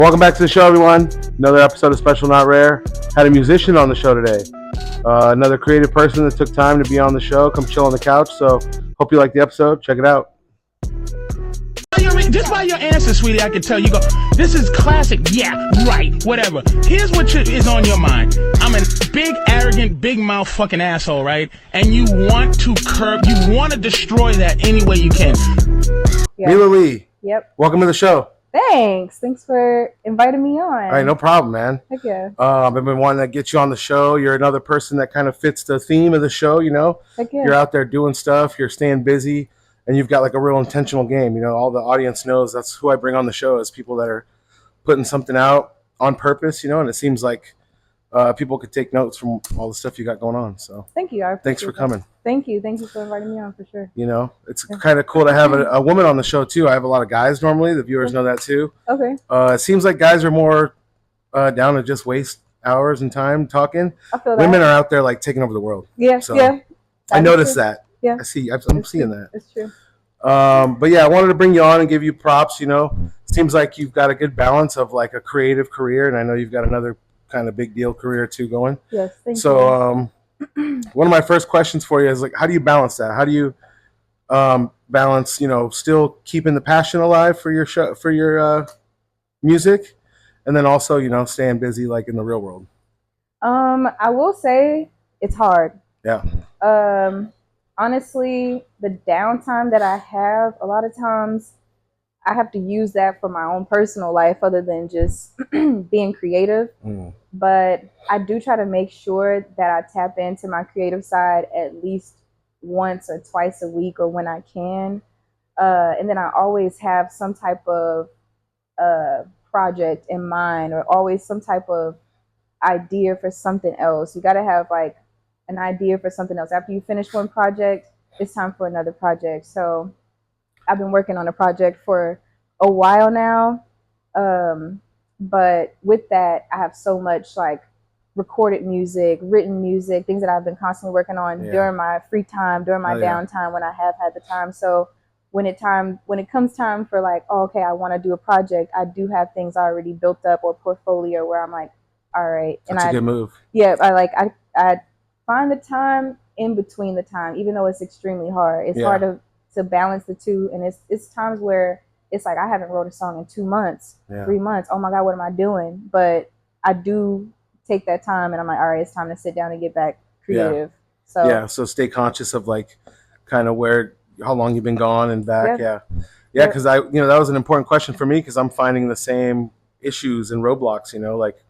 Welcome back to the show, everyone. Another episode of Special Not Rare. Had a musician on the show today. Another creative person that took time to be on the show. Come chill on the couch. So hope you like the episode. Check it out. Just by your answer, sweetie, I can tell you go, this is classic. Yeah, right, whatever. Here's what is on your mind. I'm a big, arrogant, big mouth fucking asshole, right? And you want to destroy that any way you can. Yep. Meela Li. Yep. Welcome to the show. Thanks for inviting me on. All right, no problem, man. Heck yeah. I've been wanting to get you on the show. You're another person that kind of fits the theme of the show, you know? Heck yeah. You're out there doing stuff. You're staying busy. And you've got like a real intentional game. You know, all the audience knows that's who I bring on the show is people that are putting something out on purpose, you know, and it seems like people could take notes from all the stuff you got going on. So thank you. Thanks for coming. Thank you for inviting me on for sure. You know, it's kind of cool to have a woman on the show too. I have a lot of guys normally. The viewers know that too. Okay. It seems like guys are more down to just waste hours and time talking. I feel that. Women are out there like taking over the world. Yeah. So yeah. I noticed that. Yeah. I'm seeing that. It's true. But yeah, I wanted to bring you on and give you props. You know, seems like you've got a good balance of like a creative career, and I know you've got another kind of big deal career too going. Yes, thank you. So, one of my first questions for you is like, how do you balance that? How do you balance, you know, still keeping the passion alive for your show, for your music, and then also, you know, staying busy like in the real world? I will say it's hard. Yeah. Honestly, the downtime that I have, a lot of times I have to use that for my own personal life other than just being creative. But I do try to make sure that I tap into my creative side at least once or twice a week or when I can. And then I always have some type of project in mind or always some type of idea for something else. You got to have like an idea for something else. After you finish one project, it's time for another project. So I've been working on a project for a while now. But with that, I have so much like recorded music, written music, things that I've been constantly working on during my free time, during my downtime when I have had the time. So when it comes time for like, oh, okay, I want to do a project, I do have things already built up or portfolio where I'm like, all right. That's a good move. Yeah, I find the time in between the time, even though it's extremely hard. It's hard to balance the two, and it's times where it's like I haven't wrote a song in 2 months, 3 months. Oh my God, what am I doing? But I do take that time, and I'm like, all right, it's time to sit down and get back creative. So stay conscious of like kind of how long you've been gone and back. Because that was an important question for me because I'm finding the same issues and roadblocks. You know, like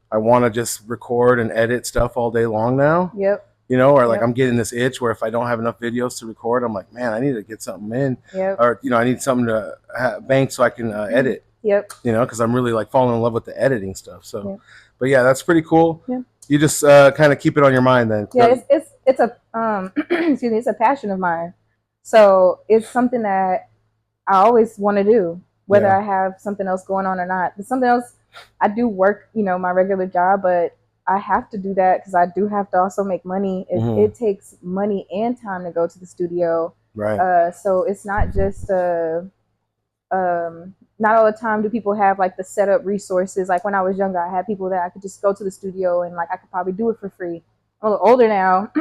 I want to just record and edit stuff all day long now. Yep. You know, or like I'm getting this itch where if I don't have enough videos to record, I'm like, man, I need to get something in. Yep. Or, you know, I need something to bank so I can edit. Yep. You know, because I'm really like falling in love with the editing stuff. So, but yeah, that's pretty cool. Yeah. You just kind of keep it on your mind then. Yeah, it's a excuse me, it's a passion of mine. So it's something that I always want to do, whether I have something else going on or not. There's something else. I do work, you know, my regular job, but I have to do that because I do have to also make money. It takes money and time to go to the studio. Right. So it's not just not all the time do people have like the setup resources. Like when I was younger, I had people that I could just go to the studio and like I could probably do it for free. I'm a little older now.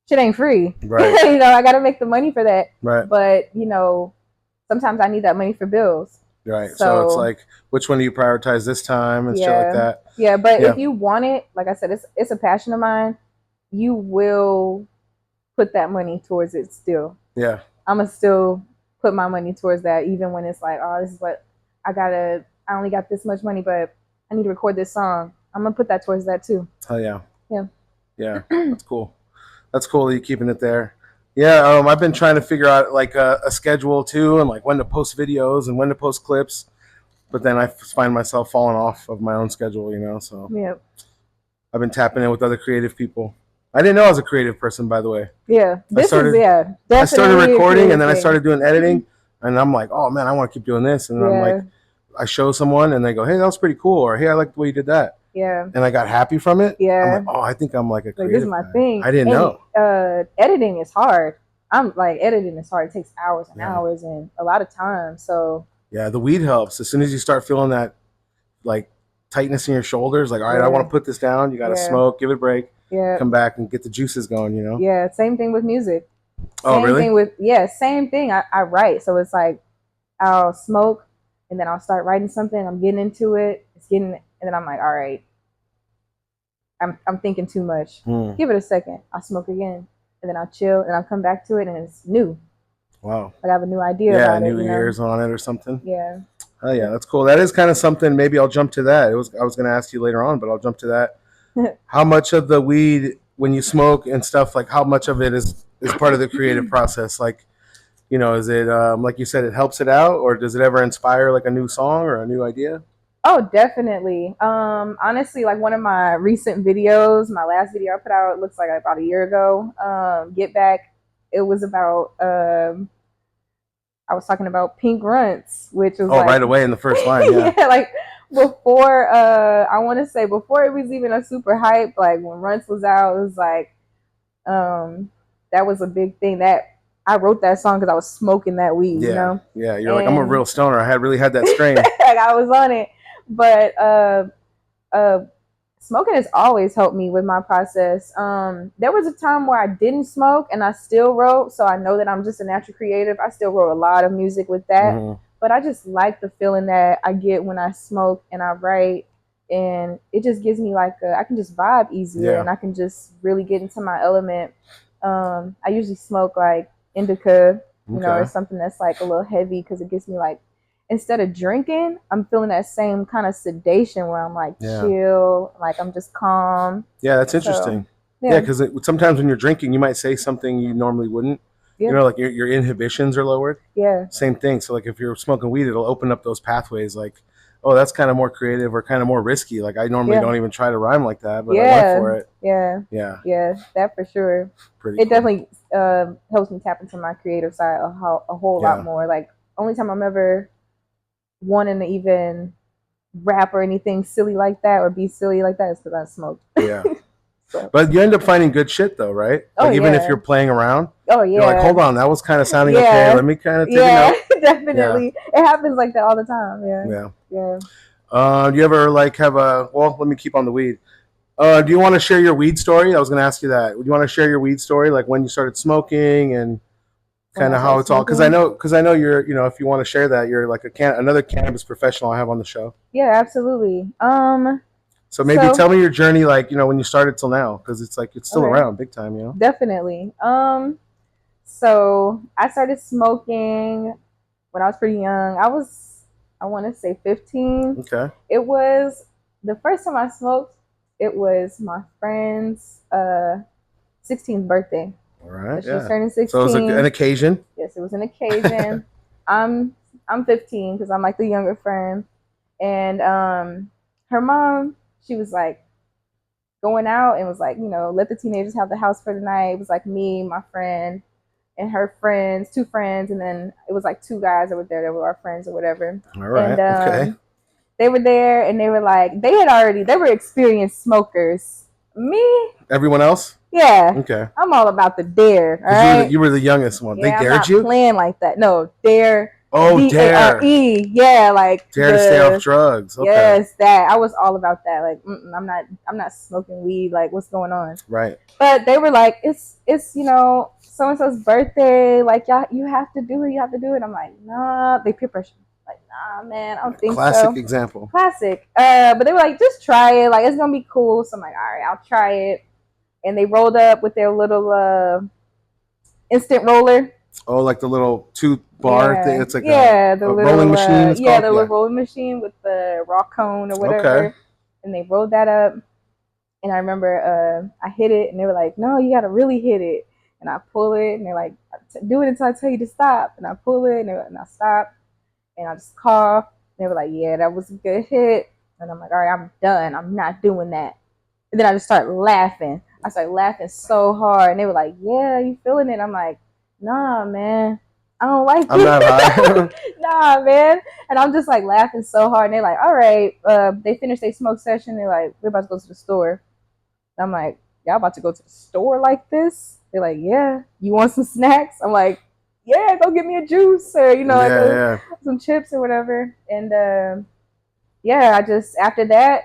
Shit ain't free. Right. You know, I got to make the money for that. Right. But, you know, sometimes I need that money for bills. Right. So it's like, which one do you prioritize this time and shit like that? Yeah. But if you want it, like I said, it's a passion of mine. You will put that money towards it still. Yeah. I'm going to still put my money towards that, even when it's like, oh, this is what I only got this much money, but I need to record this song. I'm going to put that towards that too. Oh, yeah. Yeah. Yeah. That's cool. That's cool that you're keeping it there. Yeah, I've been trying to figure out like a schedule too, and like when to post videos and when to post clips. But then I find myself falling off of my own schedule, you know. So I've been tapping in with other creative people. I didn't know I was a creative person, by the way. Yeah, I started recording and then I started doing editing, and I'm like, oh man, I want to keep doing this. And I'm like, I show someone and they go, hey, that was pretty cool, or hey, I like the way you did that. Yeah. And I got happy from it. Yeah. I'm like, oh, I think I'm like a creative. This is my thing. I didn't know. Editing is hard. Editing is hard. It takes hours and hours and a lot of time. So Yeah, the weed helps. As soon as you start feeling that like tightness in your shoulders, like, all right, I want Yeah. to put this down. You got to Yeah. smoke, give it a break, Yeah. come back and get the juices going. You know? Yeah. Same thing with music. Oh, Same really? thing with, yeah, same thing. I write. So it's like I'll smoke and then I'll start writing something. I'm getting into it. And then I'm like, all right, I'm thinking too much. Hmm. Give it a second. I'll smoke again. And then I'll chill and I'll come back to it and it's new. Wow. Like I have a new idea Yeah, about it, new ears on it or something. Yeah. Oh yeah, that's cool. That is kind of something. Maybe I'll jump to that. I was going to ask you later on, but I'll jump to that. How much of the weed when you smoke and stuff, like how much of it is part of the creative process? Like, is it like you said, it helps it out, or does it ever inspire like a new song or a new idea? Oh, definitely. Honestly, like one of my recent videos, my last video I put out, it looks like about a year ago. Get Back. It was about I was talking about pink runts, which was Oh, like right away in the first line, yeah. yeah, like before I want to say before it was even a super hype, like when runts was out, it was like that was a big thing that I wrote that song because I was smoking that weed, Yeah, yeah. You're like, I'm a and real stoner. I had really had that strain. like I was on it, but uh, smoking has always helped me with my process. There was a time where I didn't smoke and I still wrote, so I know that I'm just a natural creative. I still wrote a lot of music with that, but I just like the feeling that I get when I smoke and I write, and it just gives me like I can just vibe easier and I can just really get into my element. I usually smoke like indica, or something that's like a little heavy because it gives me like instead of drinking, I'm feeling that same kind of sedation where I'm like chill, like I'm just calm. Yeah, that's interesting. Yeah, because sometimes when you're drinking, you might say something you normally wouldn't. Yeah. Like your inhibitions are lowered. Yeah. Same thing. So like if you're smoking weed, it'll open up those pathways. Like, oh, that's kind of more creative or kind of more risky. Like I normally don't even try to rhyme like that, but I went for it. Yeah. Yeah. Yeah, that for sure. Pretty. It definitely helps me tap into my creative side a whole lot more. Like only time I'm ever wanting to even rap or anything silly like that or be silly like that is because I smoked. Yeah. So. But you end up finding good shit though, right? Like even if you're playing around. Oh yeah. You're like, hold on, that was kind of sounding okay. Let me kind of take a note. Definitely. Yeah. It happens like that all the time. Yeah. Do you ever like have let me keep on the weed. Do you want to share your weed story? I was going to ask you that. Do you want to share your weed story, like when you started smoking and kind of how it's all? Because I know you're, if you want to share that, you're like another cannabis professional I have on the show. Yeah, absolutely. So maybe tell me your journey, like when you started till now, because it's like it's still around big time, Definitely. So I started smoking when I was pretty young. I want to say 15. Okay. It was the first time I smoked. It was my friend's 16th birthday. All right. So she was turning 16. So it was an occasion. Yes, it was an occasion. I'm 15 because I'm like the younger friend, and her mom, she was like going out and was like, let the teenagers have the house for the night. It was like me, my friend, and her friends, 2 friends, and then it was like 2 guys that were there that were our friends or whatever. All right. And they were there and they were like, they were experienced smokers. Me? Everyone else? Yeah. Okay. I'm all about the dare. All right? You were the youngest one. Yeah, they dared you? I'm not playing like that. No, dare. Oh, dare. Yeah, like dare to stay off drugs. Okay. Yes, that. I was all about that. Like, I'm not smoking weed. Like, what's going on? Right. But they were like, it's so and so's birthday. Like, y'all, you have to do it. You have to do it. I'm like, nah. They peer pressure. Like, nah, man, I don't think so. Classic example. Classic. But they were like, just try it. Like, it's gonna be cool. So I'm like, all right, I'll try it. And they rolled up with their little instant roller. Oh, like the little 2-bar thing. It's like the little rolling machine. The little rolling machine with the raw cone or whatever. Okay. And they rolled that up. And I remember I hit it, and they were like, "No, you gotta really hit it." And I pull it, and they're like, "Do it until I tell you to stop." And I pull it, and I stop, and I just cough. And they were like, "Yeah, that was a good hit." And I'm like, "All right, I'm done. I'm not doing that." And then I just started laughing. I started laughing so hard, and they were like, "Yeah, you feeling it?" I'm like, "Nah, man, I don't like it." I'm not high. Nah, man. And I'm just like laughing so hard, and they're like, "All right." They finished their smoke session. They're like, "We're about to go to the store." And I'm like, "Y'all about to go to the store like this?" They're like, "Yeah. You want some snacks?" I'm like, yeah, go get me a juice or Yeah. some chips or whatever. And yeah, I just after that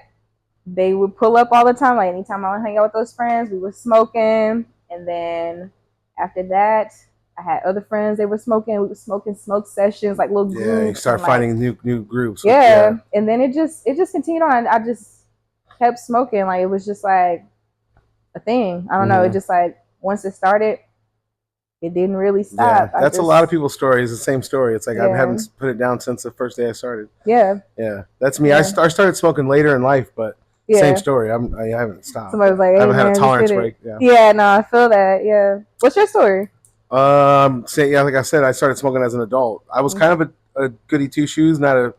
they would pull up all the time. Like anytime I would hang out with those friends, we were smoking. And then after that, I had other friends. They were smoking. We were smoking smoke sessions, like little Yeah, you groups. start And, finding new groups. yeah. And then it just continued on. I just kept smoking. Like it was just like a thing. I don't know. It just like once it started, it didn't really stop. Yeah, that's a lot of people's stories. The same story. It's like I haven't put it down since the first day I started. Yeah. Yeah, that's me. I started smoking later in life, but same story. I haven't stopped. Somebody was like, hey, I haven't had a tolerance break. Yeah, no, I feel that. Yeah. What's your story? Like I said, I started smoking as an adult. I was kind of a goody two shoes, not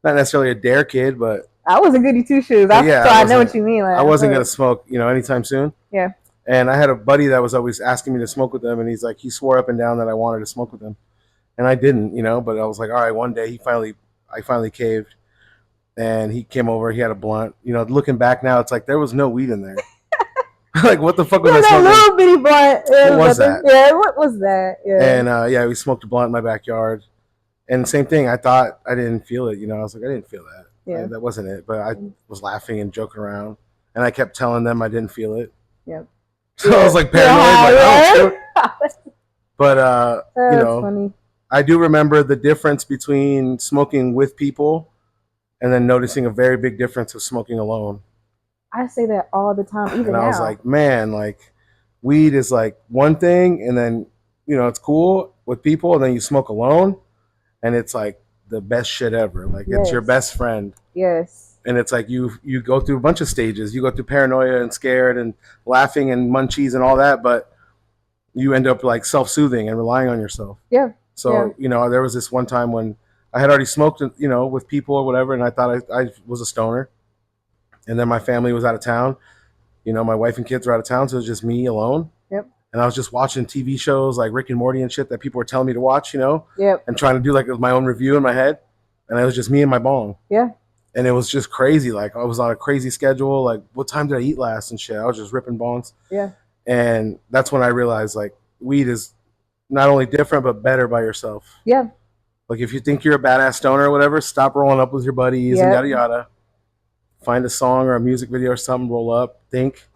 necessarily a dare kid, but I was a goody two shoes. I know what you mean. Like, I wasn't gonna smoke, anytime soon. Yeah. And I had a buddy that was always asking me to smoke with him, and he's like, he swore up and down that I wanted to smoke with him, and I didn't, but I was like, all right, one day I finally caved, and he came over. He had a blunt. Looking back now, it's like there was no weed in there. Like, what the fuck was I smoking? That little bitty blunt. What was that? Yeah, what was that? Yeah. And we smoked a blunt in my backyard. And same thing, I thought I didn't feel it. I was like, I didn't feel that. Yeah. That wasn't it. But I was laughing and joking around. And I kept telling them I didn't feel it. Yeah. So I was like paranoid. But, funny. I do remember the difference between smoking with people and then noticing a very big difference of smoking alone. I say that all the time, even now. And I was like, man, like weed is like one thing, and then it's cool with people, and then you smoke alone, and it's like the best shit ever. Like it's your best friend. Yes. And it's like you go through a bunch of stages. You go through paranoia and scared and laughing and munchies and all that, but you end up like self-soothing and relying on yourself. Yeah. So there was this one time when I had already smoked, with people or whatever, and I thought I was a stoner. And then my family was out of town. My wife and kids were out of town, so it was just me alone. Yep. And I was just watching TV shows like Rick and Morty and shit that people were telling me to watch, Yep. and trying to do like my own review in my head. And it was just me and my bong. Yeah. And it was just crazy. Like I was on a crazy schedule. Like what time did I eat last and shit? I was just ripping bongs. Yeah. And that's when I realized like weed is not only different, but better by yourself. Yeah. Like if you think you're a badass stoner or whatever, stop rolling up with your buddies and yada yada. Find a song or a music video or something, roll up, think,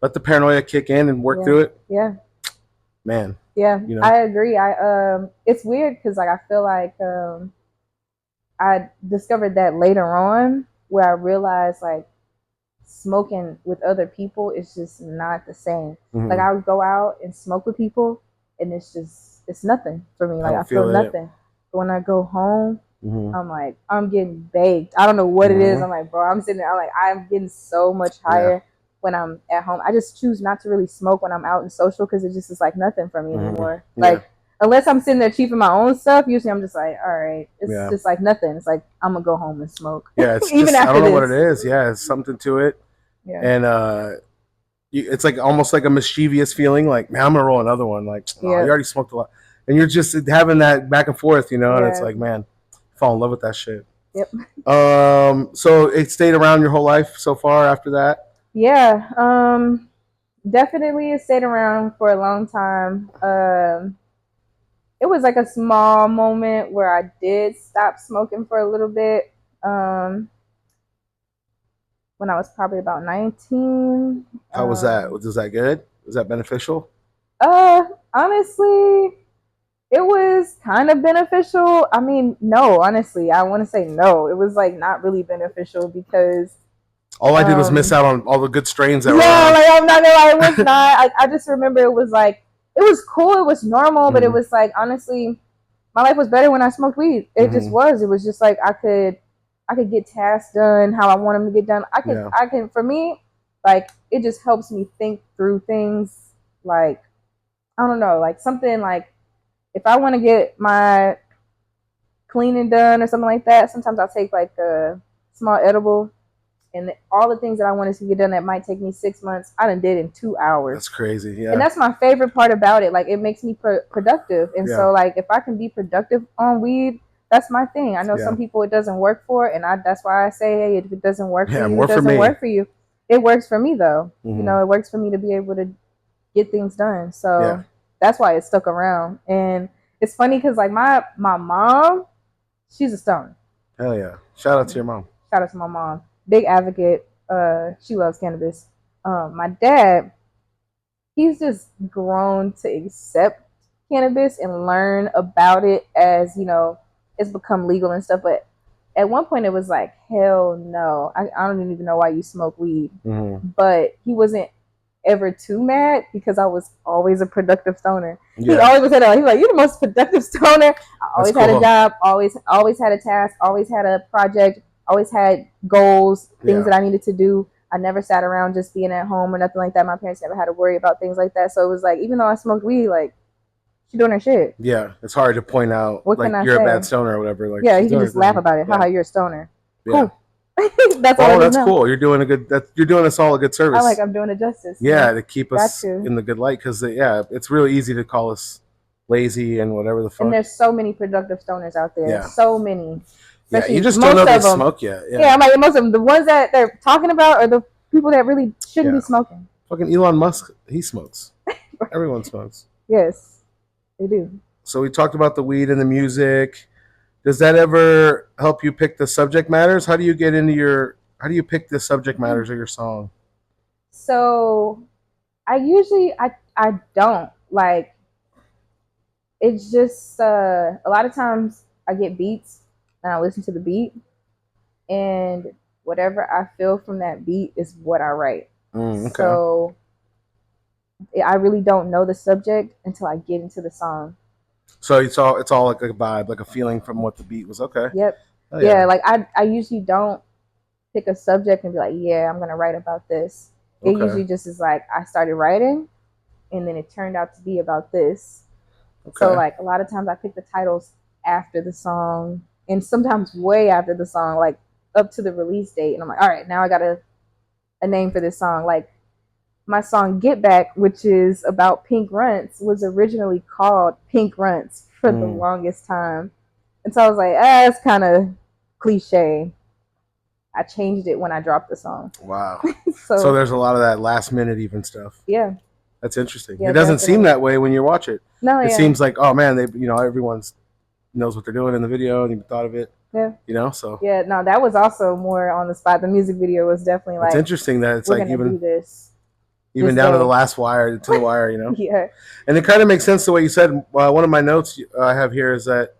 let the paranoia kick in and work through it. Yeah. Man. Yeah, I agree. It's weird because like I feel like I discovered that later on where I realized like smoking with other people is just not the same. Mm-hmm. Like I would go out and smoke with people and it's nothing for me. Like I feel nothing. But when I go home, mm-hmm. I'm like, I'm getting baked. I don't know what it is. I'm like, bro, I'm sitting there. I'm getting so much higher when I'm at home. I just choose not to really smoke when I'm out and social because it just is like nothing for me anymore. Like, unless I'm sitting there chiefing my own stuff, usually I'm just like, all right, it's just like nothing. It's like, I'm going to go home and smoke. Yeah, it's even after I don't know what it is. Yeah, it's something to it. Yeah. And it's like almost like a mischievous feeling. Like, man, I'm going to roll another one. Like, you already smoked a lot. And you're just having that back and forth, and it's like, man, fall in love with that shit. Yep. So it stayed around your whole life so far after that? Yeah. Definitely it stayed around for a long time. It was like a small moment where I did stop smoking for a little bit. When I was probably about 19. How was that? Was that good? Was that beneficial? Honestly, it was kind of beneficial. I mean, no, honestly, I want to say no. It was like not really beneficial because all I did was miss out on all the good strains that were like I'm not gonna lie, it was not. I just remember it was like it was cool, it was normal, but it was like honestly, my life was better when I smoked weed. It just was. It was just like I could get tasks done how I want them to get done. I can for me, like it just helps me think through things. Like I don't know, like something like if I want to get my cleaning done or something like that, sometimes I'll take like a small edible. And all the things that I wanted to get done that might take me 6 months, I done did in 2 hours. That's crazy, yeah. And that's my favorite part about it. Like, it makes me productive. And so, like, if I can be productive on weed, that's my thing. I know some people it doesn't work for, and that's why I say, hey, if it doesn't work for you, it doesn't work for you. It works for me, though. Mm-hmm. It works for me to be able to get things done. So that's why it stuck around. And it's funny because like my mom, she's a stoner. Hell yeah! Shout out to your mom. Shout out to my mom, big advocate. She loves cannabis. My dad, he's just grown to accept cannabis and learn about it as it's become legal and stuff. But at one point, it was like, hell no, I don't even know why you smoke weed. Mm-hmm. But he wasn't ever too mad because I was always a productive stoner. Yeah. He always said, he's like, you're the most productive stoner. I always had a job, always had a task, always had a project, always had goals, things that I needed to do. I never sat around just being at home or nothing like that. My parents never had to worry about things like that. So it was like, even though I smoked weed, like, she doing her shit. Yeah, it's hard to point out what like you're a bad stoner or whatever. Like, yeah, he can just laugh about it. Haha, you're a stoner. Yeah. Cool. That's all. That's cool. You're doing you're doing us all a good service. I'm doing it justice. Yeah, to keep us in the good light because it's really easy to call us lazy and whatever the fuck. And there's so many productive stoners out there. Yeah. So many. Yeah, you just don't know they smoke yet. Yeah, I'm like most of them. The ones that they're talking about are the people that really shouldn't be smoking. Fucking Elon Musk, he smokes. Everyone smokes. Yes, they do. So we talked about the weed and the music. Does that ever help you pick the subject matters? How do you pick the subject matters of your song? So I usually I don't like. It's just a lot of times I get beats and I listen to the beat, and whatever I feel from that beat is what I write. Okay. So I really don't know the subject until I get into the song. So it's all like a vibe, like a feeling from what the beat was. Okay. Yep. Oh, yeah. Like I usually don't pick a subject and be like, yeah, I'm gonna write about this. It usually just is like I started writing, and then it turned out to be about this. Okay. So like a lot of times I pick the titles after the song, and sometimes way after the song, like up to the release date, and I'm like, all right, now I got a name for this song. Like my song Get Back, which is about pink runts, was originally called Pink Runts for the longest time. And so I was like, it's kind of cliche. I changed it when I dropped the song. Wow. so there's a lot of that last minute even stuff. Yeah. That's interesting. Yeah, it doesn't seem that way when you watch it. No, it seems like, oh man, everyone knows what they're doing in the video and even thought of it. Yeah. So. Yeah, no, that was also more on the spot. The music video was definitely like. It's interesting that it's like even. Do this. Even down to the last wire, to the wire, Yeah. And it kind of makes sense the way you said. One of my notes I have here is that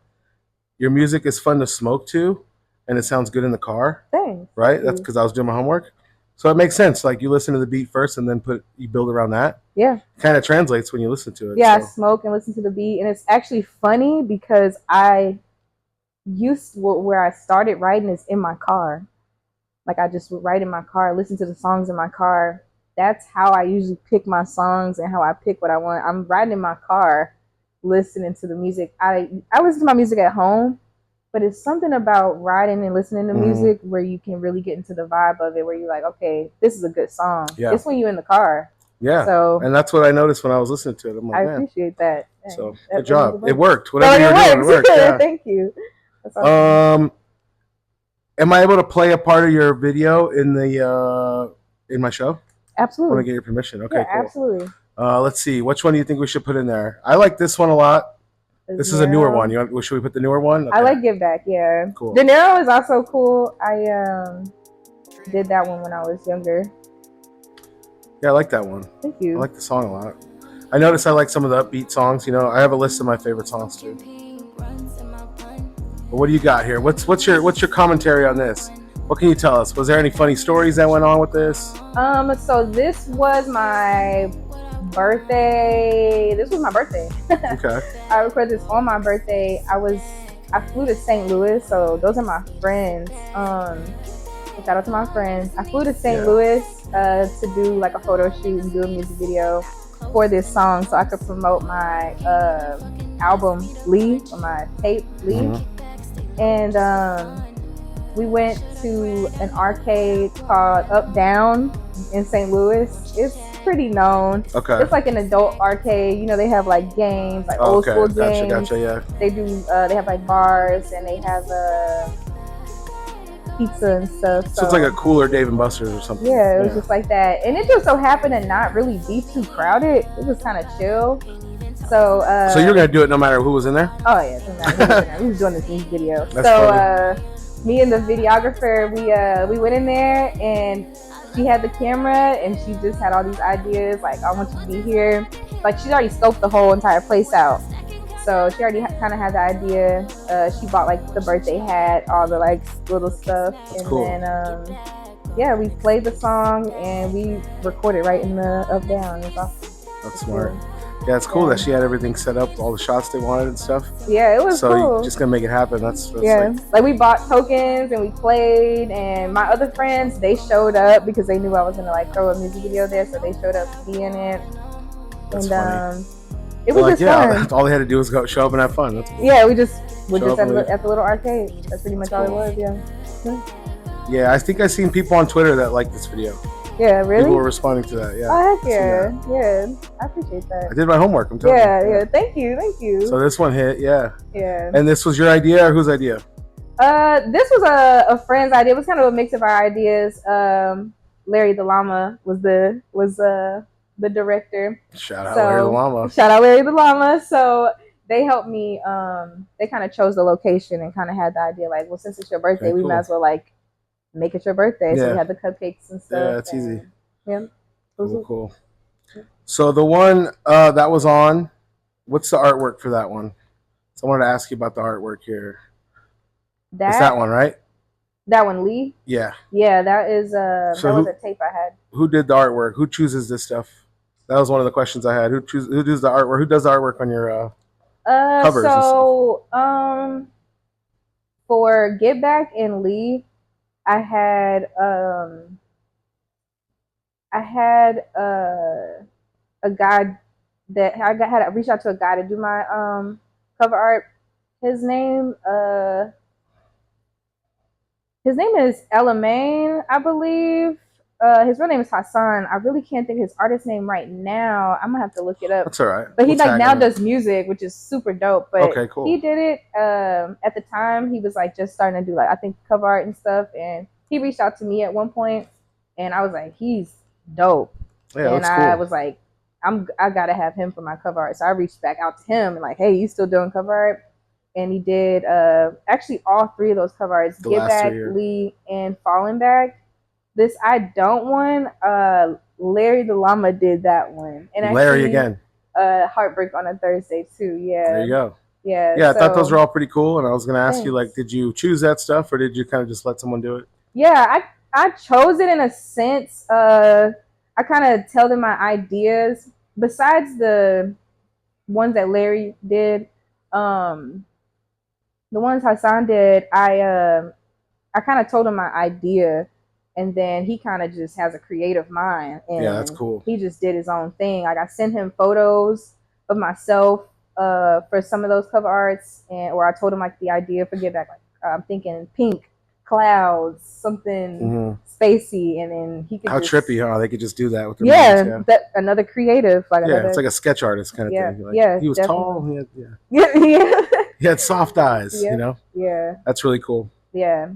your music is fun to smoke to, and it sounds good in the car. Thanks. Right? That's because I was doing my homework. So it makes sense. Like you listen to the beat first, and then you build around that. Yeah. It kind of translates when you listen to it. Yeah, so. I smoke and listen to the beat, and it's actually funny because where I started writing is in my car. Like I just would write in my car, listen to the songs in my car. That's how I usually pick my songs and how I pick what I want. I'm riding in my car, listening to the music. I listen to my music at home, but it's something about riding and listening to music where you can really get into the vibe of it, where you're like, okay, this is a good song. Yeah. It's when you're in the car. Yeah. So, and that's what I noticed when I was listening to it. I'm like, I appreciate that. So good job. It worked. Whatever you're doing, it worked. Yeah. Thank you. That's awesome. Am I able to play a part of your video in my show? Absolutely. I want to get your permission. Okay, cool. Absolutely. Let's see. Which one do you think we should put in there? I like this one a lot. This is a newer one. Should we put the newer one? Okay. I like Give Back. Yeah. Cool. De Niro is also cool. I did that one when I was younger. Yeah, I like that one. Thank you. I like the song a lot. I noticed I like some of the upbeat songs. I have a list of my favorite songs too. But what do you got here? What's your commentary on this? What can you tell us? Was there any funny stories that went on with this? So this was my birthday. Okay. I recorded this on my birthday. I flew to St. Louis, so those are my friends. Shout out to my friends. I flew to St. Louis to do like a photo shoot and do a music video for this song so I could promote my album Lee, or my tape Lee. And we went to an arcade called Up Down in St. Louis. It's pretty known. Okay. It's like an adult arcade. They have like games, like old school games. Gotcha, yeah. They do. They have like bars, and they have pizza and stuff. So it's like a cooler Dave & Buster's or something. Yeah, it was just like that. And it just so happened to not really be too crowded. It was kind of chill. So you're gonna do it no matter who was in there? Oh yeah, doesn't matter who was in there. We was doing this music video. That's funny. Me and the videographer, we went in there and she had the camera and she just had all these ideas like, I want you to be here. Like she already scoped the whole entire place out. So she already kind of had the idea. She bought like the birthday hat, all the like little stuff. That's and cool. Then yeah, we played the song and we recorded right in the up down. It was awesome. That's smart. Yeah, it's cool that she had everything set up, all the shots they wanted and stuff. Yeah, it was so cool. So you're just gonna make it happen. That's yeah. Like we bought tokens and we played, and my other friends, they showed up because they knew I was gonna like throw a music video there, so they showed up to be in it. That's funny. It was just fun. All they had to do was show up and have fun. That's cool. Yeah, we just at the little arcade. That's pretty much all it was. Yeah. Yeah, I think I've seen people on Twitter that like this video. Yeah, really? People were responding to that, yeah. Oh, heck yeah. Yeah, I appreciate that. I did my homework, I'm telling you. Yeah, thank you. So this one hit, yeah. Yeah. And this was your idea or whose idea? This was a friend's idea. It was kind of a mix of our ideas. Larry the Llama was the director. Shout out Larry the Llama. Shout out Larry the Llama. So they helped me, they kind of chose the location and kind of had the idea like, well, since it's your birthday, we might as well like make it your birthday. So we had the cupcakes and stuff. Yeah, it's easy. Yeah. Cool. So the one that was on, what's the artwork for that one? So I wanted to ask you about the artwork here. It's that one, right? That one, Lee? Yeah. Yeah, that is that was a tape I had. Who did the artwork? Who chooses this stuff? That was one of the questions I had. Who does the artwork? Who does the artwork on your covers? So for Get Back and Lee, I had a guy that had to reach out to a guy to do my cover art. His name is Elamaine, I believe. His real name is Hassan. I really can't think of his artist name right now. I'm gonna have to look it up. That's all right. But he now does music, which is super dope. But okay, cool. He did it at the time. He was like just starting to do like I think cover art and stuff. And he reached out to me at one point, and I was like, he's dope. Yeah, and that's cool. I was like, I gotta have him for my cover art. So I reached back out to him and like, hey, you still doing cover art? And he did actually all three of those cover arts: Get Back, Lee, and Falling Back. This I Don't one, Larry the Llama did that one. And actually, Larry again. Heartbreak on a Thursday too. Yeah. There you go. Yeah. Yeah, I thought those were all pretty cool, and I was gonna ask you like, did you choose that stuff or did you kind of just let someone do it? Yeah, I chose it in a sense. I kind of tell them my ideas. Besides the ones that Larry did, the ones Hassan did, I kind of told him my idea. And then he kind of just has a creative mind. And yeah, that's cool. He just did his own thing. Like I sent him photos of myself for some of those cover arts, or I told him like the idea for Get Back. Like I'm thinking pink clouds, something spacey, and then he could. How trippy, huh? They could just do that with their minds, that another creative. Like it's like a sketch artist kind of thing. Like, he was tall. He had soft eyes. You know. Yeah. That's really cool. Yeah.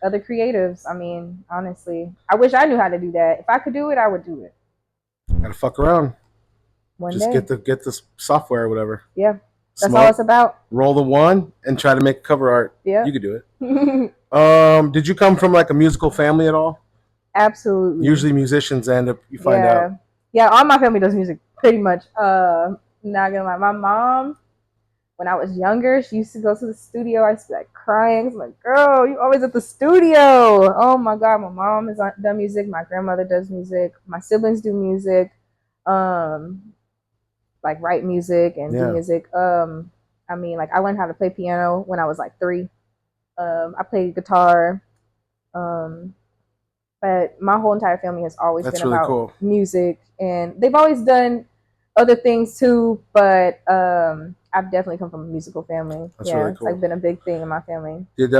Other creatives, I mean, honestly, I wish I knew how to do that. If I could do it, I would do it. Gotta fuck around. Just get the software or whatever. Yeah, that's all it's about. Roll the one and try to make cover art. Yeah, you could do it. Did you come from like a musical family at all? Absolutely. Usually musicians you find out. Yeah, all my family does music pretty much. Not gonna lie, my mom, when I was younger, she used to go to the studio. I used to be like crying. I'm like, girl, you always at the studio. Oh my God, my mom has done music. My grandmother does music. My siblings do music. Like write music and do music. I mean, like I learned how to play piano when I was like 3. I played guitar. But my whole entire family has always been really about cool. Music, and they've always done other things too, but I've definitely come from a musical family. That's really cool. It's like been a big thing in my family. Did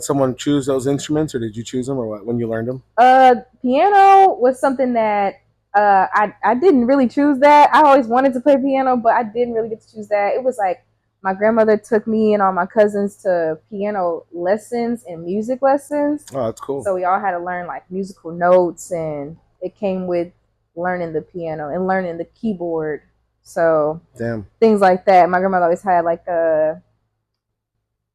someone choose those instruments, or did you choose them, or what? When you learned them? Piano was something that I didn't really choose that. I always wanted to play piano, but I didn't really get to choose that. It was like my grandmother took me and all my cousins to piano lessons and music lessons. Oh, that's cool. So we all had to learn like musical notes, and it came with learning the piano and learning the keyboard. So Damn. things like that. My grandmother always had like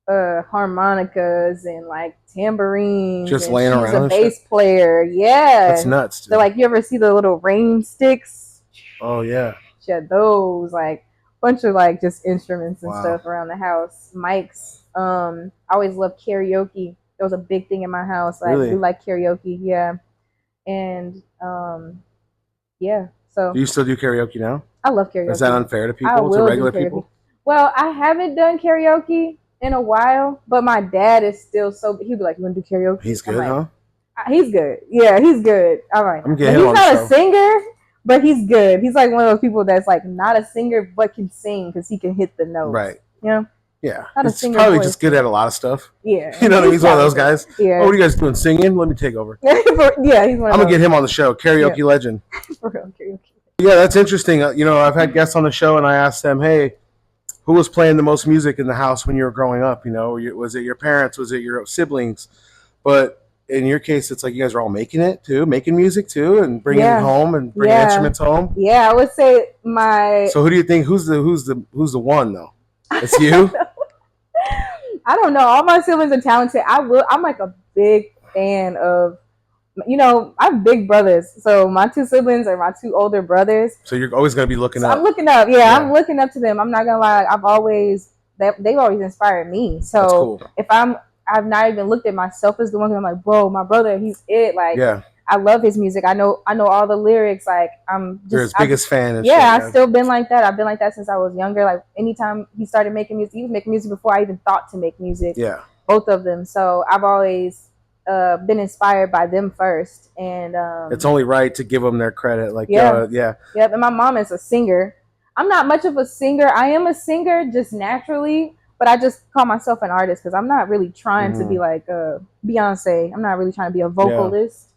harmonicas and like tambourines. Just and laying she's around a and bass shit? player. Yeah. That's nuts, dude. So like you ever see the little rain sticks? Oh yeah. She had those, like bunch of like just instruments and Wow. stuff around the house. Mics. I always loved karaoke. That was a big thing in my house. Like, Really? I do like karaoke, yeah. And yeah. So Do you still do karaoke now? I love karaoke. Is that unfair to I people, to will regular do karaoke. people? Well, I haven't done karaoke in a while, but my dad is still so. He'd be like, "You want to do karaoke?" He's I'm good, like, huh? He's good. Yeah, he's good. All right. I'm He's getting him on the not show. a singer, but he's good. He's like one of those people that's like not a singer but can sing because he can hit the notes. Right. You know? Yeah. Not a He's singer probably voice. just good at a lot of stuff. Yeah. You know what I mean? He's one of those guys. Yeah. Oh, what are you guys doing? Singing? Let me take over. Yeah, he's one of I'm those. gonna get him on the show. Karaoke legend. For real, karaoke. Yeah, that's interesting. You know, I've had guests on the show, and I asked them, "Hey, who was playing the most music in the house when you were growing up? You know, was it your parents? Was it your siblings?" But in your case, it's like you guys are all making music too, and bringing it home and bringing instruments home. Yeah, I would say my. So who do you think who's the one though? It's you. I don't know. All my siblings are talented. I'm like a big fan of. You know, I have big brothers, so my two siblings are my two older brothers. So you're always gonna be looking up. I'm looking up. Yeah, I'm looking up to them. I'm not gonna lie. They've always inspired me. So that's cool. If I've not even looked at myself as the one. I'm like, bro, my brother, he's it. Like, yeah. I love his music. I know all the lyrics. Like, You're his biggest fan. And I've still been like that. I've been like that since I was younger. Like, anytime he started making music, he was making music before I even thought to make music. Yeah. Both of them. So I've always been inspired by them first, and it's only right to give them their credit. Like, Yep. And my mom is a singer. I'm not much of a singer. I am a singer just naturally, but I just call myself an artist because I'm not really trying to be like Beyonce. I'm not really trying to be a vocalist.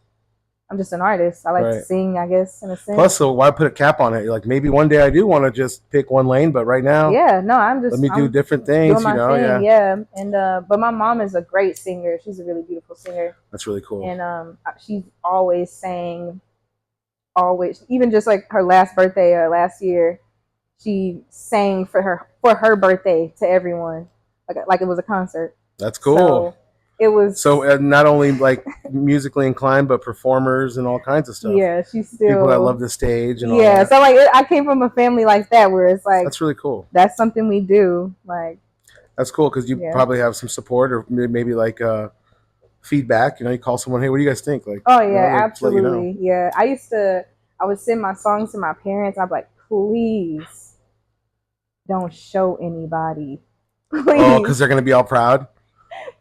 I'm just an artist. I like to sing, I guess, in a sense. Plus, so why put a cap on it? Like, maybe one day I do want to just pick one lane, but right now, I'm just do different things. Doing my thing, And but my mom is a great singer. She's a really beautiful singer. That's really cool. And she's always sang, even just like her last birthday last year, she sang for her birthday to everyone, like it was a concert. That's cool. So, it was not only like musically inclined, but performers and all kinds of stuff. Yeah, she's still people that love the stage and all that. So like I came from a family like that where it's like that's really cool. That's something we do. Like that's cool because you probably have some support or maybe like feedback. You know, you call someone, hey, what do you guys think? Like, absolutely, Yeah, I would send my songs to my parents. I'd be like, please don't show anybody. Please. Oh, because they're gonna be all proud.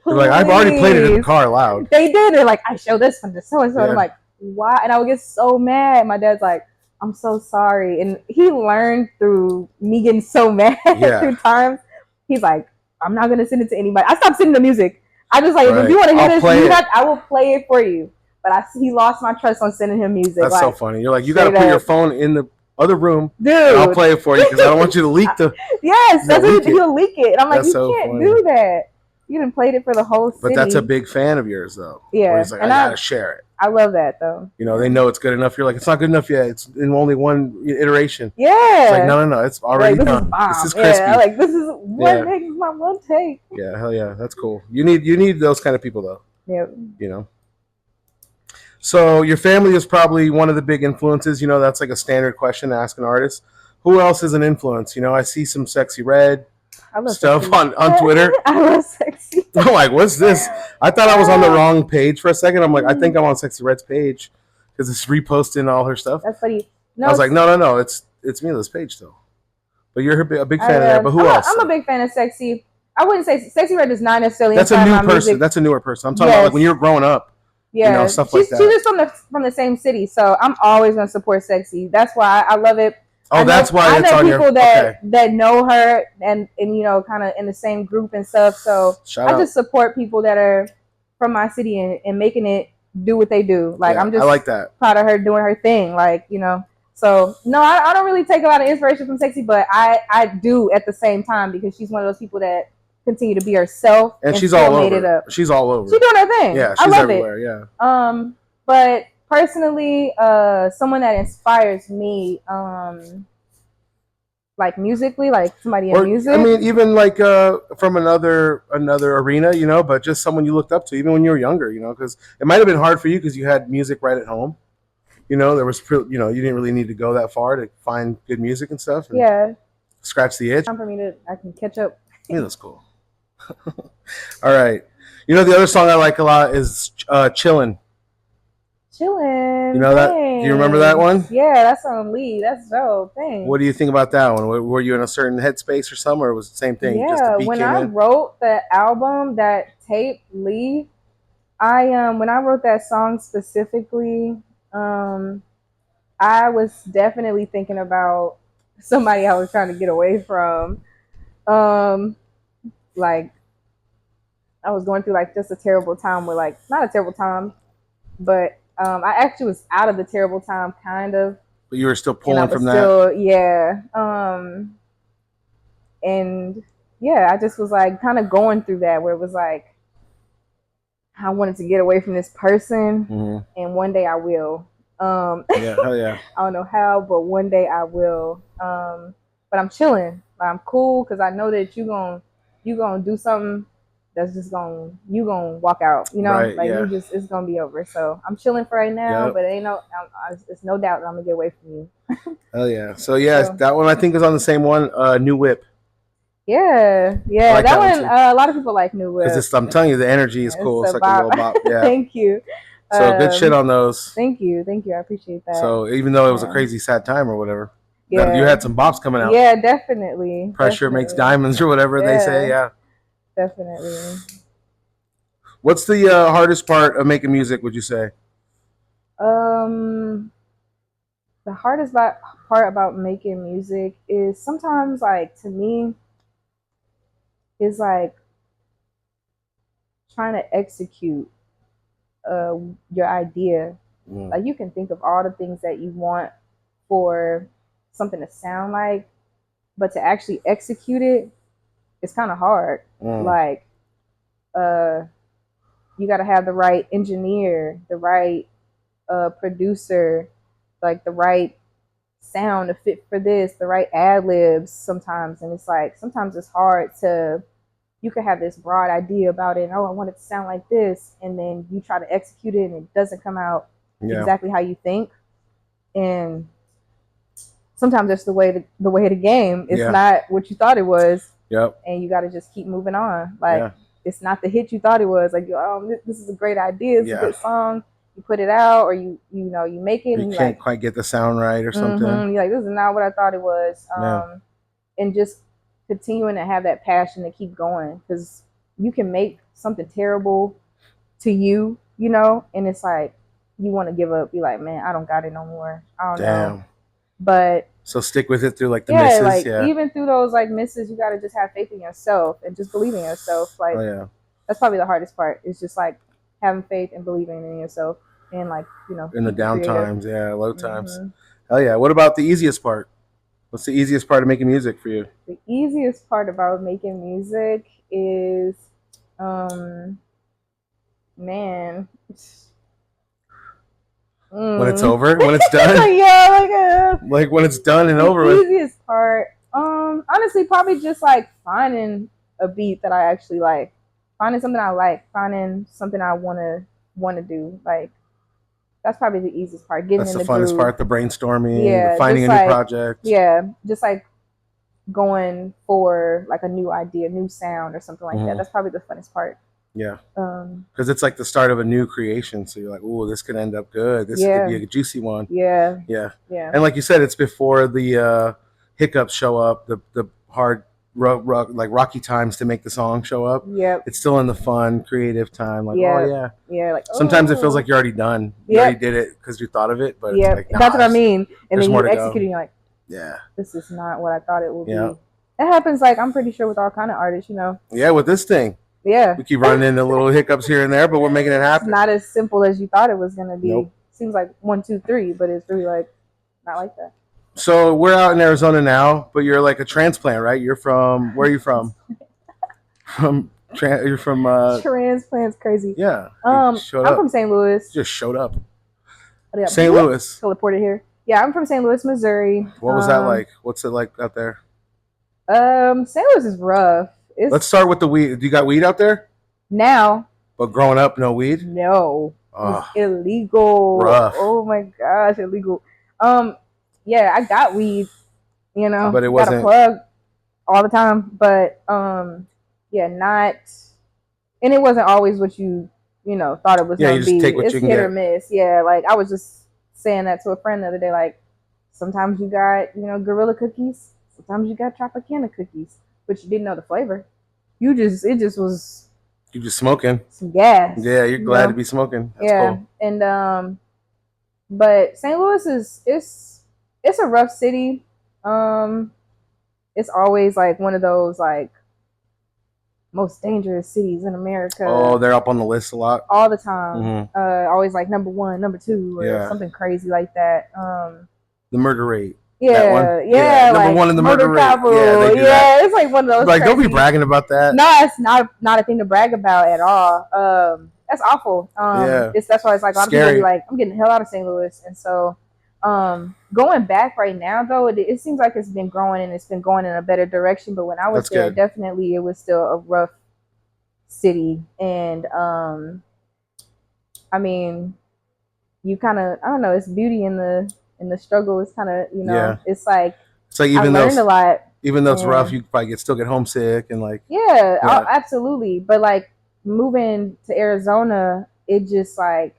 They're like, I've already played it in the car loud. They did. They're like, I showed this one to so and so. I'm like, why? And I would get so mad. My dad's like, I'm so sorry. And he learned through me getting so mad through times. He's like, I'm not gonna send it to anybody. I stopped sending the music. I just like, if you want to hear this, I will play it for you. But he lost my trust on sending him music. That's so funny. You're like, you got to put your phone in the other room. Dude, I'll play it for you because I don't want you to leak the. Yes, he'll leak it. And I'm like, you can't do that. You done played it for the whole city. But that's a big fan of yours, though. Yeah. He's like, I gotta share it. I love that, though. You know, they know it's good enough. You're like, it's not good enough yet. It's in only one iteration. Yeah. It's like, no. It's already done. This is crispy. Yeah, like, this is one take. This is my one take. Yeah, hell yeah. That's cool. You need those kind of people, though. Yeah. You know? So your family is probably one of the big influences. You know, that's like a standard question to ask an artist. Who else is an influence? You know, I see some Sexy Red stuff on Twitter. I love Sexy. I'm like, what's this? I thought I was on the wrong page for a second. I'm like, I think I'm on Sexy Red's page because it's reposting all her stuff. That's funny. No, I was like, no, it's Meela's page though. But you're a big fan of that. But who else? I'm a big fan of Sexy. I wouldn't say Sexy Red is not necessarily. That's a new person. Music. That's a newer person. I'm talking about like when you were growing up. Yeah, you know, stuff like that. She's just from the same city, so I'm always gonna support Sexy. That's why I love it. Oh, that's why it's on your. I know people that know her and you know, kind of in the same group and stuff. So I just support people that are from my city and making it do what they do. Like I'm just I like that. Proud of her doing her thing. Like, you know. So no, I don't really take a lot of inspiration from Sexy, but I do at the same time because she's one of those people that continue to be herself and she's all over. She's all over. She's doing her thing. Yeah, she's everywhere. Yeah. But personally, someone that inspires me, Like musically, like somebody in Or music. I mean, even like from another arena, you know, but just someone you looked up to, even when you were younger, you know, because it might have been hard for you because you had music right at home. You know, there was, you know, you didn't really need to go that far to find good music and stuff and Yeah, scratch the itch. time for me to I can catch up. Yeah, that's cool. All right. You know, the other song I like a lot is "Chillin'." Chilling. You know that? Do you remember that one? Yeah, that's on Lee. That's dope. What Thanks. do you think about that one? Were you in a certain headspace or something, or was it the same thing? Just the Yeah, beat when came I in. wrote the album, that tape, Lee, I when I wrote that song specifically, um, I was definitely thinking about somebody I was trying to get away from. Um, like I was going through like just a terrible time with like not a terrible time, but I actually was out of the terrible time kind of, But you were still and I pulling was from that. still yeah. And yeah, I just was like kind of going through that where it was like I wanted to get away from this person, and one day I will. Yeah, hell yeah. I don't know how, but one day I will. But I'm chilling. I'm cool because I know that you gonna do something that's just you gonna walk out. You know, Right, like yeah. you just it's gonna be over. So I'm chilling for right now, Yep. but ain't no, it's no doubt that I'm gonna get away from you. Hell yeah. So yeah, So that one I think is on the same one. New Whip. yeah, I yeah, like that that one one. too. A lot of people like New Whip. Because I'm telling you, the energy is Yeah, it's cool. It's a like a little vibe. bop. Yeah. Thank you. So good shit on those. Thank you, thank you. I appreciate that. So even though it was a Yeah, crazy sad time or whatever, that you yeah, had some bops coming out. yeah. Definitely, Pressure makes definitely. diamonds or whatever they say. Yeah, Yeah. definitely. What's the hardest part of making music? Would you say? Um, the part about making music is sometimes like to me is like trying to execute uh your idea. Like you can think of all the things that you want for something to sound like, but to actually execute it, it's kind of hard. Like, you got to have the right engineer, the right producer, like the right sound to fit for this, the right ad libs sometimes. And it's like, sometimes it's hard to, you could have this broad idea about it. And, oh, I want it to sound like this. And then you try to execute it and it doesn't come out exactly how you think. And sometimes it's the way of the game. It's not what you thought it was. Yep. And you got to just keep moving on. Like, it's not the hit you thought it was. Like, oh, this is a great idea. It's a good song. You put it out, or you make it, and you can't quite get the sound right or something. You're like, this is not what I thought it was. And just continuing to have that passion to keep going, because you can make something terrible to you, you know, and it's like you want to give up. Be like, man, I don't got it no more. I don't know. But so stick with it through like the misses. Like even through those like misses, you got to just have faith in yourself and just believe in yourself. Like that's probably the hardest part. Is just like having faith and believing in yourself, and like, you know, in the down times, low times. Hell yeah. What about the easiest part? What's the easiest part of making music for you? The easiest part about making music is, man. When it's over, when it's done. Like when it's done and over with. The easiest part, honestly, probably just like finding a beat that I actually like, finding something I like, finding something I want to do. Like that's probably the easiest part. Getting that's in the the funnest groove. part, the brainstorming, the finding a new project. Yeah, just like going for like a new idea, new sound or something like that. That's probably the funnest part. Yeah. Because it's like the start of a new creation. So you're like, oh, this could end up good. This could be a juicy one. Yeah. Yeah. Yeah. And like you said, it's before the hiccups show up, the hard, like rocky times to make the song show up. Yeah. It's still in the fun, creative time. Like, oh, yeah. Yeah. Like, sometimes it feels like you're already done. You already did it because you thought of it. But it's like, nah, that's what I mean. And then you execute and you're like, yeah, this is not what I thought it would be. That happens, like, I'm pretty sure with all kind of artists, you know. Yeah, with this thing. Yeah. We keep running into little hiccups here and there, but we're making it happen. It's not as simple as you thought it was going to be. Nope. Seems like 1, 2, 3, but it's really like not like that. So we're out in Arizona now, but you're like a transplant, right? You're from, where are you from? You're from transplant's crazy. Yeah. I'm from St. Louis. Just showed up. St. Louis. Teleported here. Yeah, I'm from St. Louis, Missouri. What was that like? What's it like out there? St. Louis is rough. Let's start with the weed. Do you got weed out there? Now. But growing up, no weed? No. It's illegal. Rough. Oh my gosh, illegal. Yeah, I got weed, you know. But it wasn't got a plug all the time. But yeah, not, and it wasn't always what you thought it was gonna you just be. take what It's you can hit get. or miss. Yeah, like I was just saying that to a friend the other day, like sometimes you got, Gorilla cookies, sometimes you got Tropicana cookies, but you didn't know the flavor. It just was You just smoking. some gas. Yeah, you're glad to be smoking. That's cool. And but St. Louis it's a rough city. It's always like one of those like most dangerous cities in America. Oh, they're up on the list a lot. All the time. Always like number 1, number 2, or something crazy like that. The murder rate. Yeah, number like 1 in the murder rate. Yeah, they do that. It's like one of those. Like, don't be bragging about that. No, it's not a thing to brag about at all. That's awful. That's why it's like a lot of people be like, I'm getting the hell out of St. Louis, and so going back right now though, it seems like it's been growing and it's been going in a better direction. But when I was there, definitely it was still a rough city, and I mean, you kind of, I don't know, it's beauty in the struggle. It's kind of, it's like even I learned a lot. Even though it's rough, you probably still get homesick and like. Yeah, absolutely. But like moving to Arizona, it just like,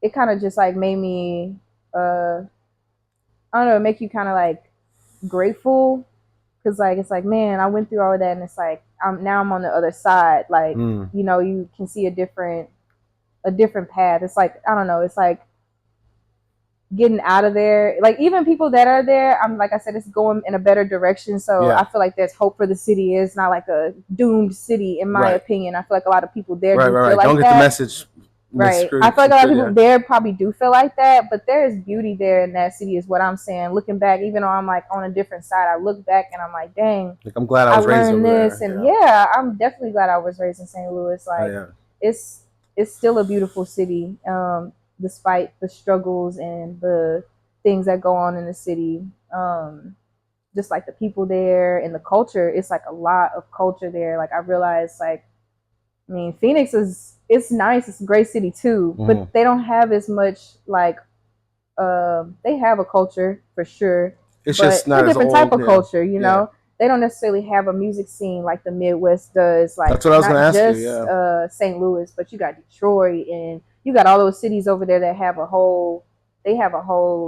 it kind of just like made me, I don't know, make you kind of like grateful, because like it's like, man, I went through all of that, and it's like I'm on the other side. Like you can see a different path. It's like, I don't know, it's like getting out of there. Like even people that are there, I'm like I said, it's going in a better direction. So I feel like there's hope for the city. It's not like a doomed city, in my opinion. I feel like a lot of people there do feel like don't get that. The message. Right. I feel like a lot of people there probably do feel like that, but there is beauty there in that city, is what I'm saying. Looking back, even though I'm like on a different side, I look back and I'm like, dang, like I'm glad I was raised over this there. And I'm definitely glad I was raised in St. Louis. Like it's still a beautiful city, despite the struggles and the things that go on in the city. Just like the people there and the culture, it's like a lot of culture there. Like I realized, like, I mean, Phoenix it's nice. It's a great city too, but they don't have as much like, they have a culture for sure. It's just not a different type of culture, you know. Yeah. They don't necessarily have a music scene like the Midwest does. Like that's what I was going to ask you. Yeah. St. Louis, but you got Detroit and you got all those cities over there that have a whole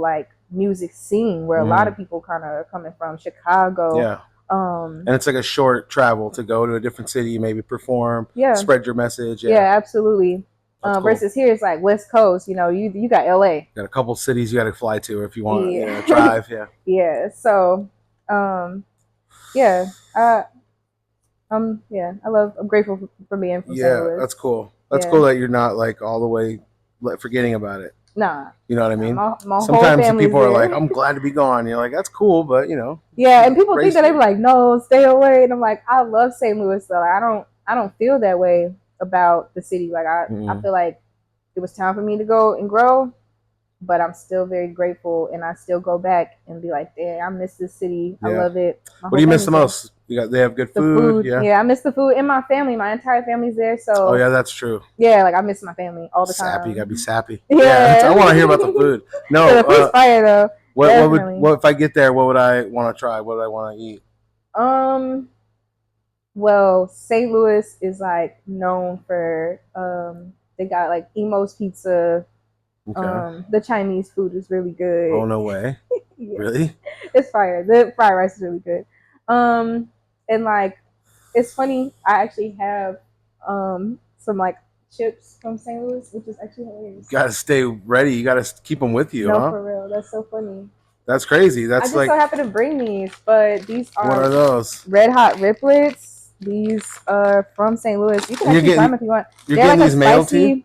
like music scene where a lot of people kind of are coming from. Chicago. Yeah. And it's like a short travel to go to a different city, maybe perform, spread your message. Yeah, absolutely. Cool. Versus here, it's like West Coast. You know, you got LA. You got a couple cities you got to fly to if you want to drive. Yeah. Yeah. So, I'm grateful for being from St. Louis. That's cool. That's cool that you're not like all the way forgetting about it. Nah. You know what I mean? My sometimes people are like, I'm glad to be gone. You're like, that's cool, but you know. Yeah, and people think that, they be like, no, stay away. And I'm like, I love St. Louis though. Like, I don't feel that way about the city. Like I feel like it was time for me to go and grow, but I'm still very grateful, and I still go back and be like, damn, I miss this city. I love it. What do you miss the most? They have good food. Yeah, I miss the food, and my family. My entire family's there. So. Oh yeah, that's true. Yeah, like I miss my family all the time. Sappy, you gotta be sappy. Yeah, I want to hear about the food. No, the food's fire though. What if I get there? What would I want to try? What would I want to eat? Well, St. Louis is like known for they got like Emo's Pizza. Okay. The Chinese food is really good. Oh no way! Really? It's fire. The fried rice is really good. And like, it's funny. I actually have some like chips from St. Louis, which is actually hilarious. You gotta stay ready. You gotta keep them with you. No, for real. That's so funny. That's crazy. That's I just so happen to bring these, but these are what are those? Red Hot Riplets. These are from St. Louis. You can actually try them if you want. You're getting these mailed to you?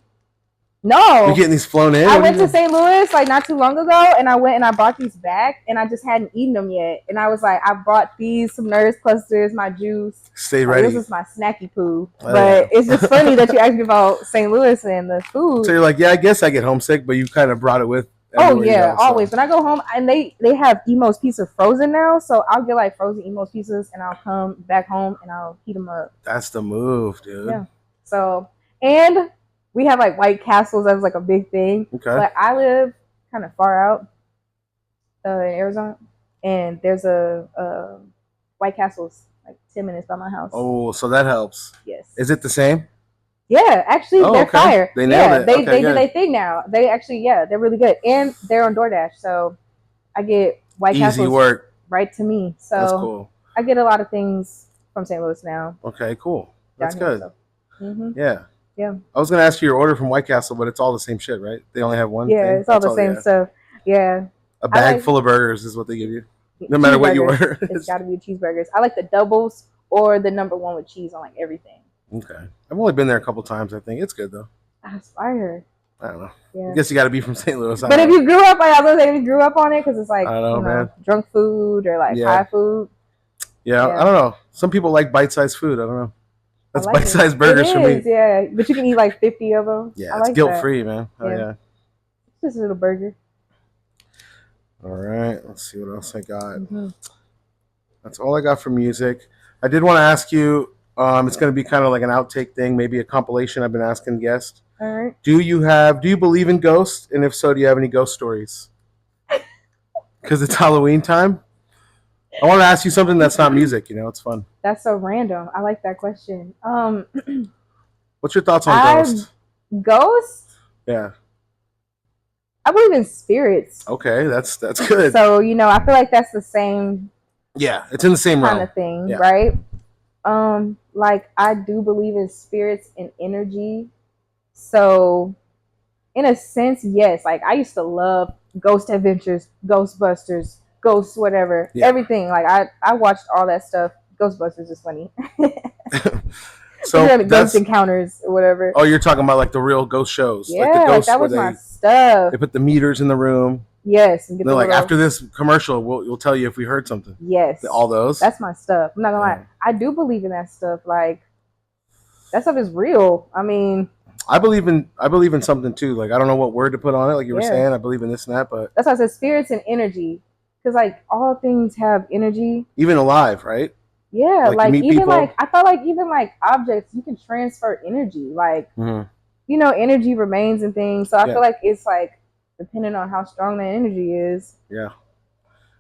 No. You're getting these flown in? I went to St. Louis like not too long ago, and I went and I bought these back, and I just hadn't eaten them yet. And I was like, I brought these, some Nerds clusters, my juice. Stay ready. This is my snacky poo. But it's just funny that you asked me about St. Louis and the food. So you're like, yeah, I guess I get homesick, but you kind of brought it with Oh everywhere you yeah, go. always. So When I go home, and they have Emo's Pizza frozen now, so I'll get like frozen Emo's pizzas, and I'll come back home and I'll heat them up. that's the move, dude. Yeah. So, and we have like White Castles as like a big thing. Okay. But I live kind of far out in Arizona, and there's a White Castle's like 10 minutes by my house. Oh, so that helps. Yes. Is it the same? Yeah, actually, they're okay. fire. They nailed it. They Okay, do their thing now. They actually, they're really good, and they're on DoorDash, so I get White Easy Castles work. right to me. So That's cool. I get a lot of things from St. Louis now. Okay, cool. That's down here, good. so. Yeah. Yeah. I was gonna ask you your order from White Castle, but it's all the same shit, right? They only have one. Yeah, thing? it's all the same stuff. Yeah. A bag full of burgers is what they give you, no matter what you order. It's got to be cheeseburgers. I like the doubles or the number one with cheese on like everything. Okay. I've only been there a couple times. I think it's good though. That's fire. I don't know. Yeah. I guess you got to be from St. Louis. But if you grew up, I was gonna say if you grew up on it, because it's like I don't know, man. drunk food or like high food. Yeah, I don't know. Some people like bite-sized food. I don't know. That's like bite-sized burgers for me. Yeah, but you can eat like 50 of them. Yeah, it's guilt-free, man. Oh yeah. It's just a little burger. All right, let's see what else I got. That's all I got for music. I did want to ask you. It's going to be kind of like an outtake thing, maybe a compilation. I've been asking guests. All right. Do you believe in ghosts? And if so, do you have any ghost stories? Because it's Halloween time. I want to ask you something that's not music. It's fun. That's so random. I like that question. What's your thoughts on ghosts? Ghosts? Yeah. I believe in spirits. Okay, that's good. So I feel like that's the same. Yeah, it's in the same kind of thing, right? Like I do believe in spirits and energy. So, in a sense, yes. Like I used to love Ghost Adventures, Ghostbusters, Ghosts, whatever, everything. Like I watched all that stuff. Ghostbusters is funny. So Ghost Encounters or whatever. Oh, you're talking about like the real ghost shows. Yeah, like the ghosts that was my stuff. They put the meters in the room. Yes. And they're like, after this commercial, we'll tell you if we heard something. Yes. All those. That's my stuff. I'm not gonna lie. I do believe in that stuff. Like that stuff is real. I mean, I believe in something too. Like I don't know what word to put on it. Like you were saying, I believe in this and that, but that's why I said spirits and energy. Because like all things have energy. Even alive, right? Yeah, like even people. Like I thought like even like objects, you can transfer energy. Like energy remains and things. So I feel like it's like depending on how strong that energy is. Yeah.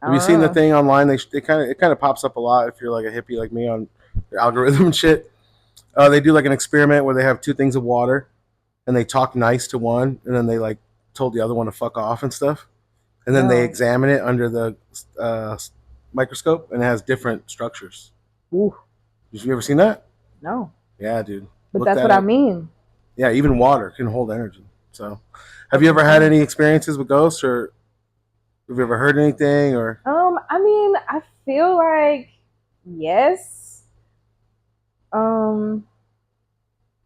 Have you seen the thing online? It kind of pops up a lot if you're like a hippie like me on their algorithm and shit. They do like an experiment where they have two things of water, and they talk nice to one, and then they like told the other one to fuck off and stuff, and then they examine it under the microscope, and it has different structures. Ooh. You ever seen that? No. Yeah, dude. But that's what I mean. Yeah, even water can hold energy. So, have you ever had any experiences with ghosts, or have you ever heard anything, or? I mean, I feel like yes.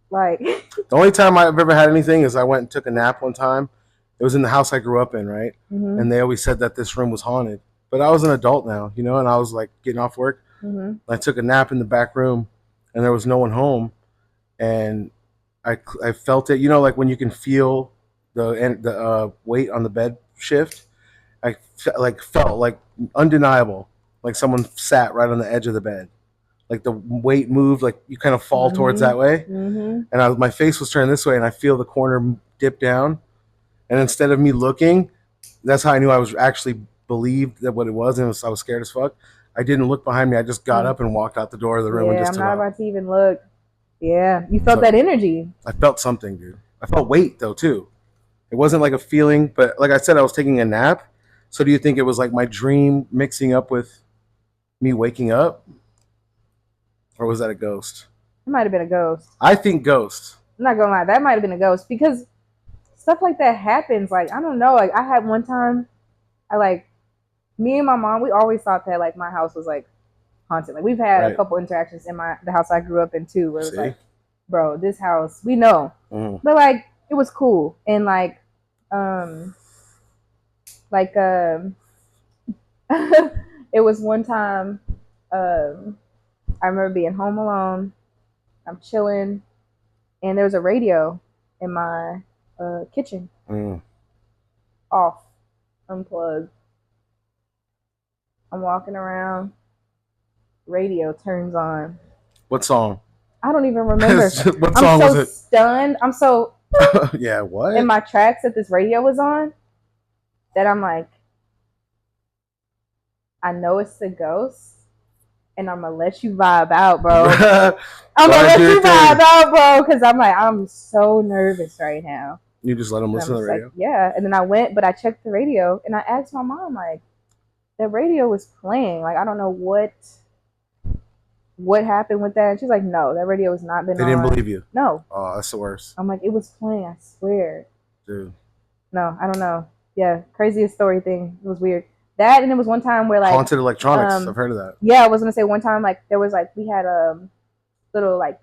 Like the only time I've ever had anything is I went and took a nap one time. It was in the house I grew up in, right? And they always said that this room was haunted. But I was an adult now, and I was like getting off work. I took a nap in the back room, and there was no one home, and I felt it. Like when you can feel the weight on the bed shift. I felt like undeniable, like someone sat right on the edge of the bed, like the weight moved, like you kind of fall towards that way, and my face was turned this way, and I feel the corner dip down, and instead of me looking, that's how I knew I was actually believed that what it was, and I was scared as fuck. I didn't look behind me. I just got up and walked out the door of the room. Yeah, and just I'm not about to even look. Yeah, you felt that energy. I felt something, dude. I felt weight though too. It wasn't like a feeling, but like I said, I was taking a nap. So do you think it was like my dream mixing up with me waking up? Or was that a ghost? It might have been a ghost. I think ghost. I'm not gonna lie, that might have been a ghost because stuff like that happens. Like, I don't know. Like, I had one time, me and my mom, we always thought that like my house was like haunted. Like we've had a couple interactions in the house I grew up in too, where it was like, bro, this house, we know. But like it was cool. And it was one time, I remember being home alone, I'm chilling, and there was a radio in my kitchen off. unplug. I'm walking around. Radio turns on. What song? I don't even remember. What song was it? Stunned. I'm so yeah, what? in my tracks that this radio was on that I'm like, I know it's the ghost, and I'm gonna let you vibe out, bro. I'm gonna let you vibe out, bro, because I'm like, I'm so nervous right now. You just let them listen to the radio? Like, yeah. And then I went, but I checked the radio, and I asked my mom, like, the radio was playing. Like, I don't know what happened with that. And she's like, no, that radio has not been on. They didn't believe you? No. Oh, that's the worst. I'm like, it was playing, I swear. Dude. No, I don't know. Yeah, craziest story thing. It was weird. That, and it was one time where, like, haunted electronics. I've heard of that. Yeah, I was gonna say one time, like, there was, like, we had little, like,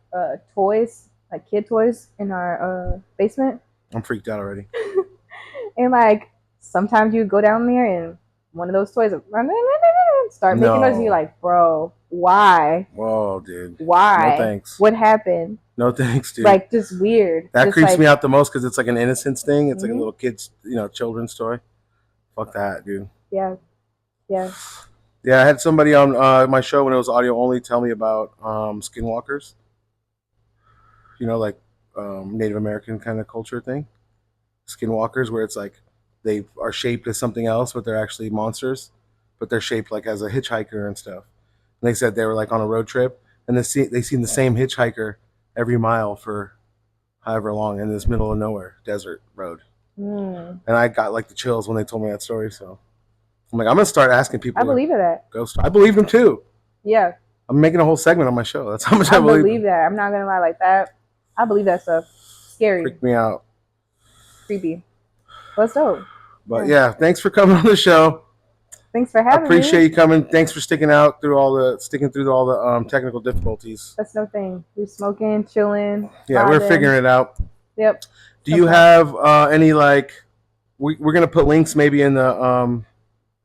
toys, like kid toys in our basement. I'm freaked out already. And, like, sometimes you go down there and one of those toys would start making noise, and you're like, bro, why? Whoa, dude. Why? No thanks. What happened? No thanks, dude. Like, just weird. That just creeps like, me out the most because it's like an innocence thing. It's mm-hmm. like a little kid's, children's toy. Fuck that, dude. Yeah. Yeah. Yeah, I had somebody on my show when it was audio only tell me about skinwalkers. Like Native American kind of culture thing. Skinwalkers, where it's like they are shaped as something else, but they're actually monsters. But they're shaped like as a hitchhiker and stuff. And they said they were like on a road trip, and they seen the same hitchhiker every mile for however long in this middle of nowhere desert road. And I got like the chills when they told me that story. So I'm like, I'm gonna start asking people. I believe that. Ghost. I believe them too. Yeah. I'm making a whole segment on my show. That's how much I believe that. I'm not gonna lie, like that. I believe that stuff. Scary. Freaked me out. Creepy. What's dope? But yeah, thanks for coming on the show. Thanks for having me. I appreciate you coming. Thanks for sticking through all the technical difficulties. That's no thing. We're smoking, chilling. Yeah, we're figuring it out. Yep. Do you have any we're gonna put links maybe in the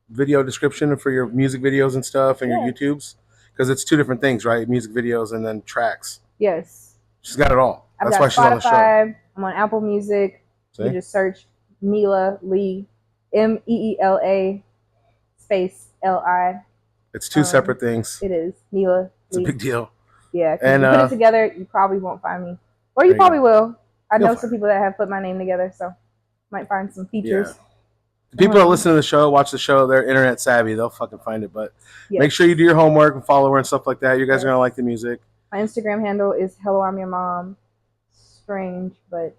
video description for your music videos and stuff and your YouTubes, because it's two different things, right? Music videos and then tracks. Yes. She's got it all. That's why she's Spotify, on the show. I'm on Apple Music. See? You just search Meela Li, MEELA space LI. It's two separate things. It is Meela. It's a big deal. Yeah, and you put it together, you probably won't find me, or you probably will. I know some people that have put my name together, so might find some features. Yeah. The people that listen to the show, watch the show, they're internet savvy. They'll fucking find it. But make sure you do your homework and follow her and stuff like that. You guys are gonna like the music. My Instagram handle is Hello I'm Your Mom. Strange, but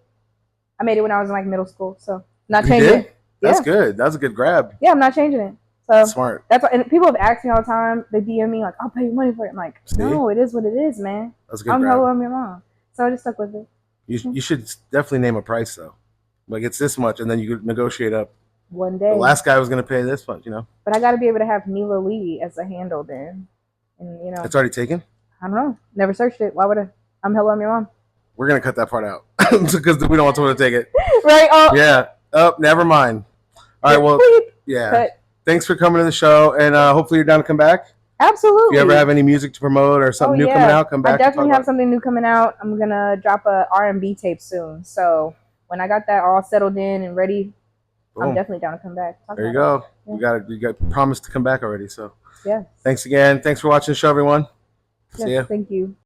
I made it when I was in like middle school, so not changing it. That's good. That's a good grab. Yeah, I'm not changing it. So smart. That's what, and people have asked me all the time. They DM me like, "I'll pay you money for it." I'm like, no, it is what it is, man. That's a good I'm grab. Hello I'm Your Mom. So I just stuck with it. You should definitely name a price though. Like it's this much, and then you could negotiate up. One day. The last guy was going to pay this much, But I got to be able to have Meela Li as a handle then, and it's already taken. I don't know. Never searched it. Why would I? I'm Hello I'm Your Mom. We're gonna cut that part out because we don't want someone to take it. Right. Oh. Yeah. Oh, never mind. All right. Well. Yeah. Cut. Thanks for coming to the show, and hopefully you're down to come back. Absolutely. If you ever have any music to promote or something new coming out, come back. I definitely have something new coming out. I'm gonna drop a R&B tape soon. So when I got that all settled in and ready, I'm definitely down to come back. There you go. Yeah. You got promised to come back already. So yeah. Thanks again. Thanks for watching the show, everyone. See ya. Thank you.